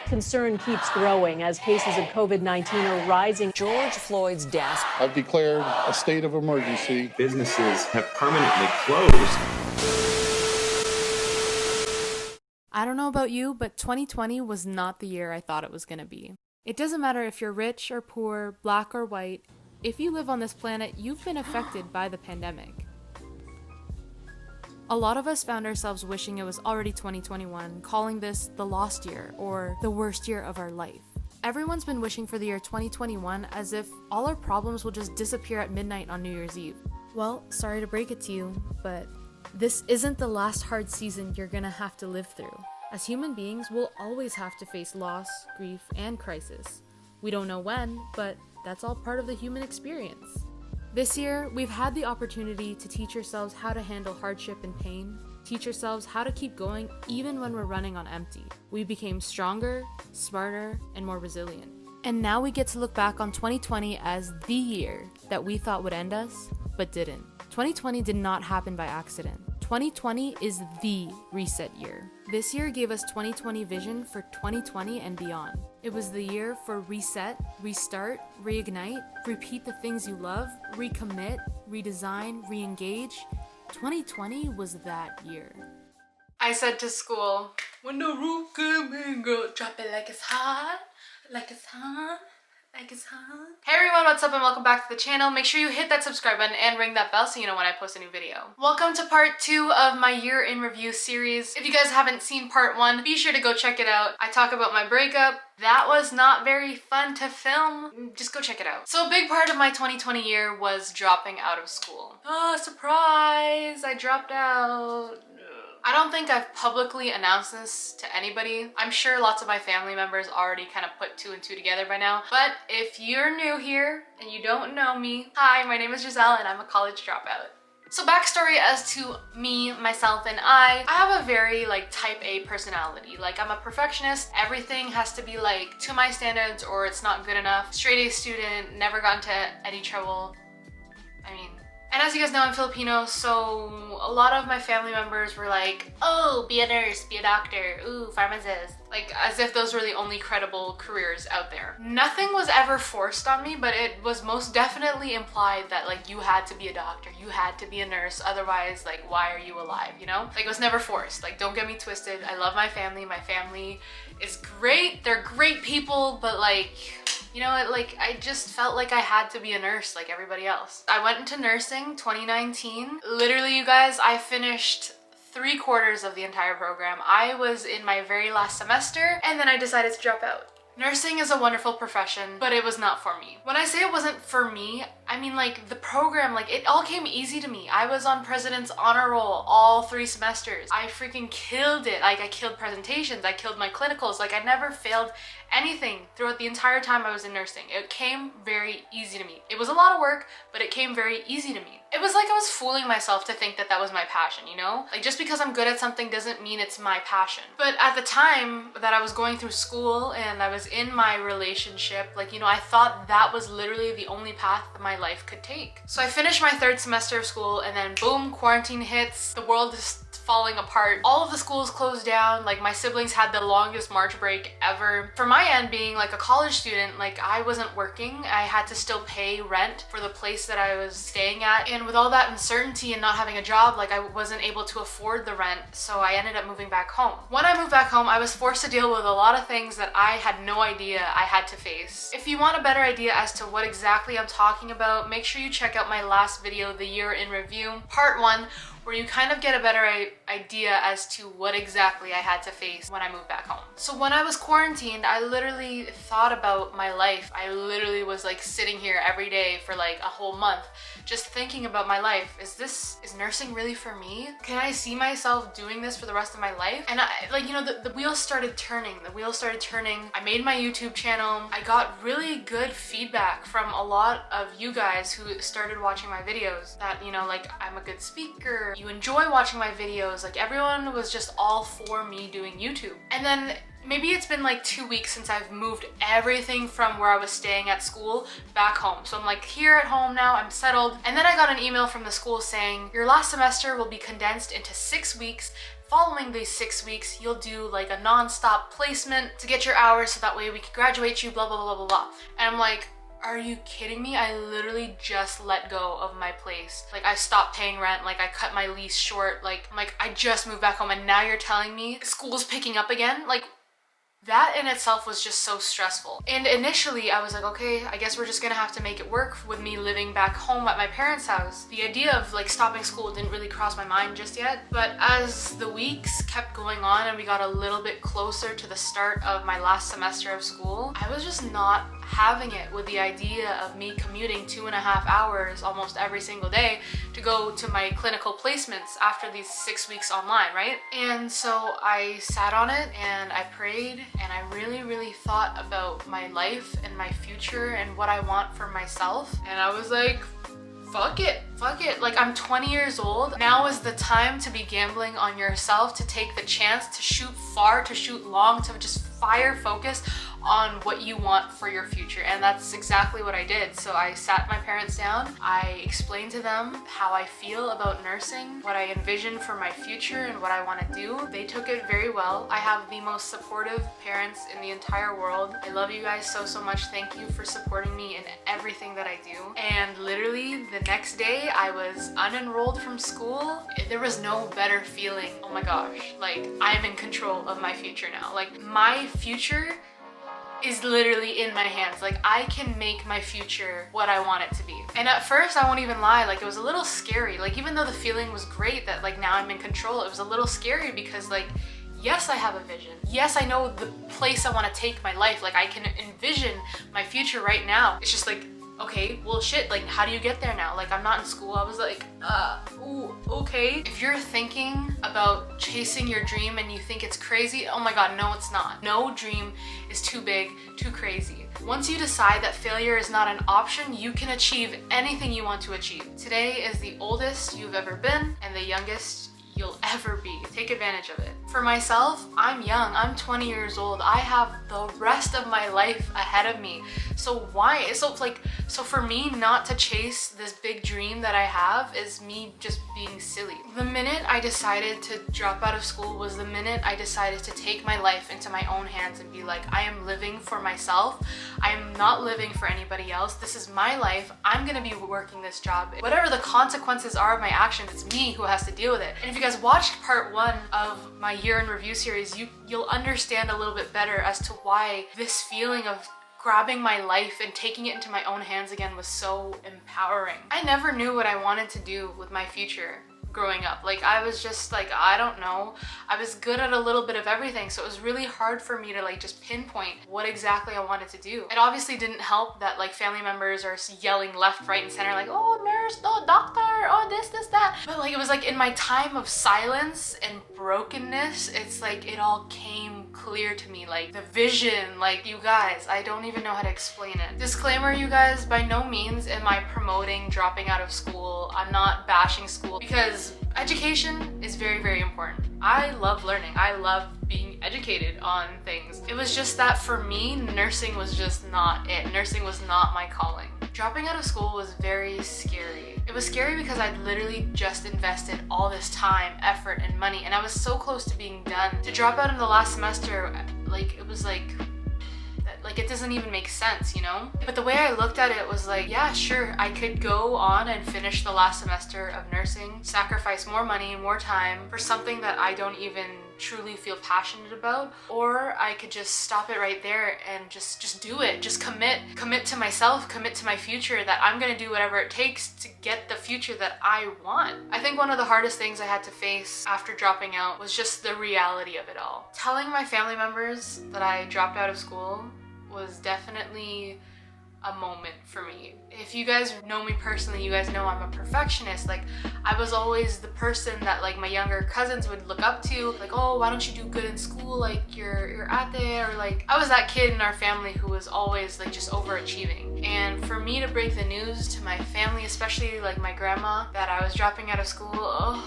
Concern keeps growing as cases of COVID-19 are rising. George Floyd's death. I've declared a state of emergency. Businesses have permanently closed. I don't know about you, but 2020 was not the year I thought it was going to be. It doesn't matter if you're rich or poor, black or white. If you live on this planet, you've been affected by the pandemic. A lot of us found ourselves wishing it was already 2021, calling this the lost year or the worst year of our life. Everyone's been wishing for the year 2021 as if all our problems will just disappear at midnight on New Year's Eve. Well, sorry to break it to you, but this isn't the last hard season you're gonna have to live through. As human beings, we'll always have to face loss, grief, and crisis. We don't know when, but that's all part of the human experience. This year, we've had the opportunity to teach ourselves how to handle hardship and pain, teach ourselves how to keep going even when we're running on empty. We became stronger, smarter, and more resilient. And now we get to look back on 2020 as the year that we thought would end us, but didn't. 2020 did not happen by accident. 2020 is the reset year. This year gave us 2020 vision for 2020 and beyond. It was the year for reset, restart, reignite, repeat the things you love, recommit, redesign, re-engage. 2020 was that year. I said to school, when the roof came in, girl, drop it like it's hot, like it's hot. Hey everyone, what's up and welcome back to the channel. Make sure you hit that subscribe button and ring that bell so you know when I post a new video. Welcome to part 2 of my year in review series. If you guys haven't seen part 1, be sure to go check it out. I talk about my breakup. That was not very fun to film. Just go check it out. So a big part of my 2020 year was dropping out of school. Oh, surprise! I dropped out. I don't think I've publicly announced this to anybody. I'm sure lots of my family members already kind of put 2 and 2 together by now. But if you're new here and you don't know me, hi, my name is Giselle and I'm a college dropout. So backstory as to me, myself, and I have a very type A personality. I'm a perfectionist. Everything has to be to my standards or it's not good enough. Straight A student, never got into any trouble. And as you guys know, I'm Filipino, so a lot of my family members were like, oh, be a nurse, be a doctor, ooh, pharmacist. As if those were the only credible careers out there. Nothing was ever forced on me, but it was most definitely implied that you had to be a doctor, you had to be a nurse, otherwise why are you alive, you know? It was never forced. Don't get me twisted, I love my family is great, they're great people, but you know what, I just felt like I had to be a nurse like everybody else. I went into nursing 2019. Literally, you guys, I finished 3/4 of the entire program. I was in my very last semester and then I decided to drop out. Nursing is a wonderful profession, but it was not for me. When I say it wasn't for me, I mean the program, it all came easy to me. I was on President's Honor Roll all 3 semesters. I freaking killed it. I killed presentations, I killed my clinicals. I never failed anything throughout the entire time I was in nursing. It came very easy to me. It was a lot of work, but it came very easy to me. It was I was fooling myself to think that that was my passion, you know? Just because I'm good at something doesn't mean it's my passion. But at the time that I was going through school and I was in my relationship, I thought that was literally the only path that my life could take. So I finished my 3rd semester of school and then boom, quarantine hits. The world is falling apart. All of the schools closed down. My siblings had the longest March break ever. For my end, being a college student, I wasn't working. I had to still pay rent for the place that I was staying at. And with all that uncertainty and not having a job, I wasn't able to afford the rent. So I ended up moving back home. When I moved back home, I was forced to deal with a lot of things that I had no idea I had to face. If you want a better idea as to what exactly I'm talking about, make sure you check out my last video, the year in review, part 1, where you kind of get a better idea as to what exactly I had to face when I moved back home. So when I was quarantined, I literally thought about my life. I literally was sitting here every day for a whole month, just thinking about my life. Is nursing really for me? Can I see myself doing this for the rest of my life? And the wheels started turning. I made my YouTube channel. I got really good feedback from a lot of you guys who started watching my videos that, I'm a good speaker, you enjoy watching my videos. Everyone was just all for me doing YouTube. And then maybe it's been 2 weeks since I've moved everything from where I was staying at school back home. So I'm here at home now, I'm settled. And then I got an email from the school saying, your last semester will be condensed into 6 weeks, following these 6 weeks, you'll do like a non-stop placement to get your hours so that way we can graduate you, blah, blah, blah, blah, blah. And I'm like, are you kidding me? I literally just let go of my place. Like, I stopped paying rent, like I cut my lease short, like I just moved back home, and now you're telling me school's picking up again? Like, that in itself was just so stressful. And initially I was like, okay, I guess we're just gonna have to make it work with me living back home at my parents' house. The idea of like stopping school didn't really cross my mind just yet. But as the weeks kept going on and we got a little bit closer to the start of my last semester of school, I was just not having it with the idea of me commuting 2.5 hours almost every single day to go to my clinical placements after these 6 weeks online, right? And so I sat on it and I prayed and I really thought about my life and my future and what I want for myself. And I was like, fuck it. Like, I'm 20 years old. Now is the time to be gambling on yourself, to take the chance, to shoot far, to shoot long, to just fire focus on what you want for your future. And that's exactly what I did. So I sat my parents down. I explained to them how I feel about nursing, what I envision for my future and what I want to do. They took it very well. I have the most supportive parents in the entire world. I love you guys so much. Thank you for supporting me in everything that I do. And literally the next day I was unenrolled from school. There was no better feeling. Oh my gosh, like, I'm in control of my future now. Like, my future is literally in my hands. Like, I can make my future what I want it to be. And at first, I won't even lie, like, it was a little scary. Like, even though the feeling was great that like now I'm in control, it was a little scary because like, yes, I have a vision. Yes, I know the place I want to take my life. Like, I can envision my future right now. It's just like, okay, well shit, like, how do you get there now? Like, I'm not in school. I was like, ooh, okay. If you're thinking about chasing your dream and you think it's crazy, oh my god, no, it's not. No dream is too big, too crazy. Once you decide that failure is not an option, you can achieve anything you want to achieve. Today is the oldest you've ever been and the youngest you'll ever be. Take advantage of it. For myself, I'm young. I'm 20 years old. I have the rest of my life ahead of me. So why? So for me not to chase this big dream that I have is me just being silly. The minute I decided to drop out of school was the minute I decided to take my life into my own hands and be like, I am living for myself. I am not living for anybody else. This is my life. I'm gonna be working this job. Whatever the consequences are of my actions, it's me who has to deal with it. And if you guys watched part 1 of my year in review series, you'll understand a little bit better as to why this feeling of grabbing my life and taking it into my own hands again was so empowering. I never knew what I wanted to do with my future growing up. Like, I was just like, I don't know. I was good at a little bit of everything, so it was really hard for me to like just pinpoint what exactly I wanted to do. It obviously didn't help that like family members are yelling left, right, and center like, oh, nurse, oh, doctor, oh, this, that. But like, it was like in my time of silence and brokenness, it's like it all came clear to me, like the vision. Like, you guys, I don't even know how to explain it. Disclaimer, you guys, by no means am I promoting dropping out of school. I'm not bashing school, because education is very important. I love learning. I love being educated on things. It was just that for me, nursing was just not it. Nursing was not my calling. Dropping out of school was very scary. It was scary because I'd literally just invested all this time, effort, and money, and I was so close to being done. To drop out in the last semester, like, it was like it doesn't even make sense, you know? But the way I looked at it was like, yeah, sure, I could go on and finish the last semester of nursing, sacrifice more money, more time for something that I don't even truly feel passionate about, or I could just stop it right there and just do it. Just commit to myself, commit to my future, that I'm gonna do whatever it takes to get the future that I want. I think one of the hardest things I had to face after dropping out was just the reality of it all. Telling my family members that I dropped out of school was definitely a moment for me. If you guys know me personally, you guys know I'm a perfectionist. Like, I was always the person that like my younger cousins would look up to, like, oh, why don't you do good in school, like you're at there, or like, I was that kid in our family who was always like just overachieving. And for me to break the news to my family, especially like my grandma, that I was dropping out of school,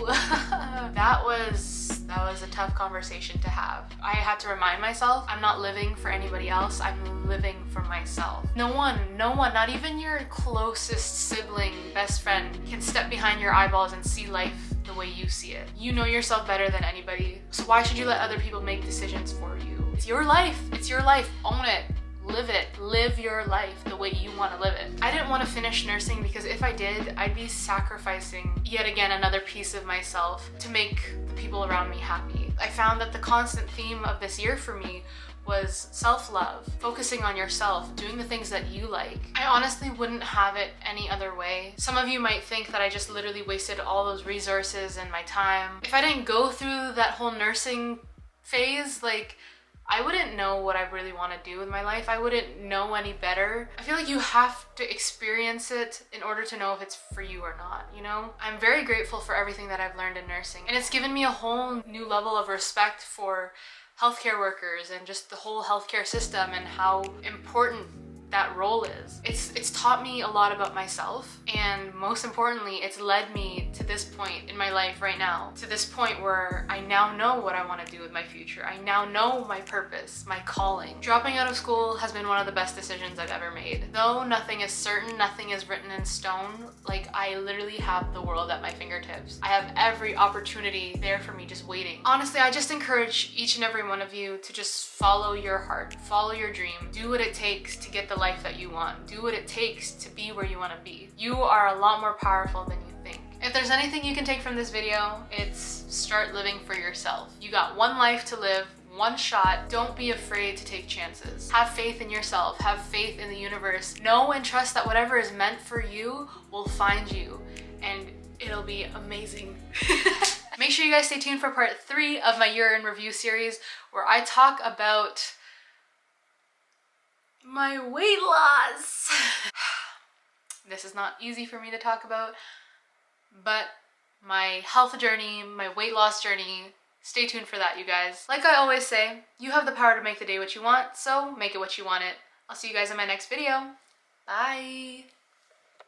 that was a tough conversation to have. I had to remind myself, I'm not living for anybody else, I'm living for myself. No one, not even your closest sibling, best friend, can step behind your eyeballs and see life the way you see it. You know yourself better than anybody, so why should you let other people make decisions for you? It's your life. It's your life. Own it. Live it. Live your life the way you want to live it. I didn't want to finish nursing because if I did, I'd be sacrificing yet again another piece of myself to make the people around me happy. I found that the constant theme of this year for me was self-love, focusing on yourself, doing the things that you like. I honestly wouldn't have it any other way. Some of you might think that I just literally wasted all those resources and my time. If I didn't go through that whole nursing phase, like, I wouldn't know what I really want to do with my life. I wouldn't know any better. I feel like you have to experience it in order to know if it's for you or not, you know? I'm very grateful for everything that I've learned in nursing, and it's given me a whole new level of respect for healthcare workers and just the whole healthcare system and how important that role is. It's taught me a lot about myself, and most importantly, it's led me to this point in my life right now, to this point where I now know what I want to do with my future. I now know my purpose, my calling. Dropping out of school has been one of the best decisions I've ever made. Though nothing is certain, nothing is written in stone, like, I literally have the world at my fingertips. I have every opportunity there for me just waiting. Honestly, I just encourage each and every one of you to just follow your heart, follow your dream, do what it takes to get the life that you want. Do what it takes to be where you want to be. You are a lot more powerful than you think. If there's anything you can take from this video, it's start living for yourself. You got one life to live, one shot. Don't be afraid to take chances. Have faith in yourself. Have faith in the universe. Know and trust that whatever is meant for you will find you, and it'll be amazing. Make sure you guys stay tuned for part 3 of my year in review series, where I talk about my weight loss. This is not easy for me to talk about, but my health journey, my weight loss journey, stay tuned for that, you guys. Like I always say, you have the power to make the day what you want, so make it what you want it. I'll see you guys in my next video. Bye.